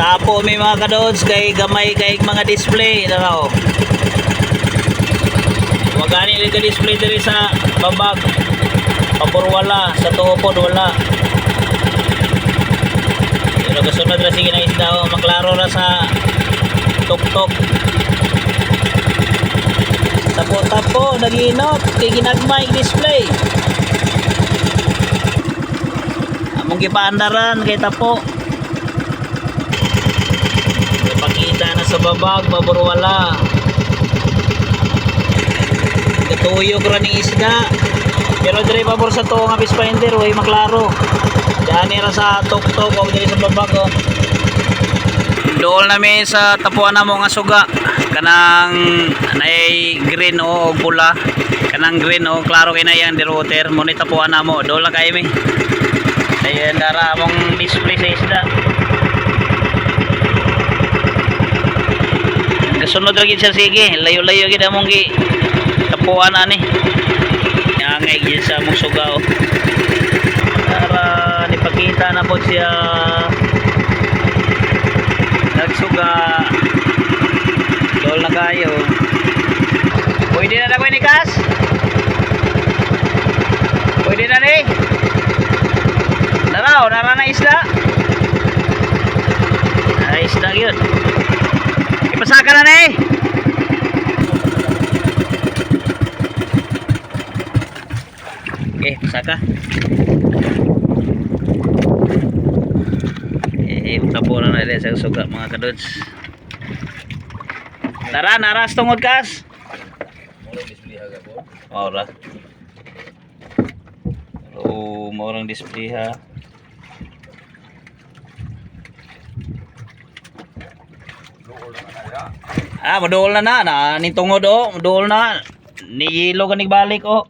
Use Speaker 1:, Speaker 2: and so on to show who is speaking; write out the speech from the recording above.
Speaker 1: Tapo may mga kadods kay gamay kay mga display na raw. Wagani rin ka display diri sa babag. Pabor wala, sa tuopod wala. Pero kasunod na sige na isda o maklaro na sa tok-tok. Tapo-tapo, naginot, kay ginagmay display. Among gipaandaran kay tapo. Pakita na sa babag, pabor wala. Katuyok ra ning isda. Pero dire pabor sa to nga fish finder way maklaro. Dani ra sa tok-tok o dire sa babag oh. Dool nami sa tapuan namo nga suga. Kanang nay green o pula. Kanang green o klaro kay na yan dir water mo ni tapuan namo. Dool na kay mi. Ayan dara among display sa isda. Kasunod lagi siya sige, layo-layo gid among gi tapuan ani. Angay gid sa among suga oh. Para nipakita na po siya nagsuga. Dol na kayo. Pwede na na ko ni Kas? Pwede na ni? Naraw, nara na isda. Na isda yun. Ipasaka na ni. Pasaka. Tapo na rin sa suga mga kadods. Tara, naras tungod Kas. Ora. Oh, maurang display ha. Maduol na ni tungod oh, maduol na. Ni yelo ganig balik oh.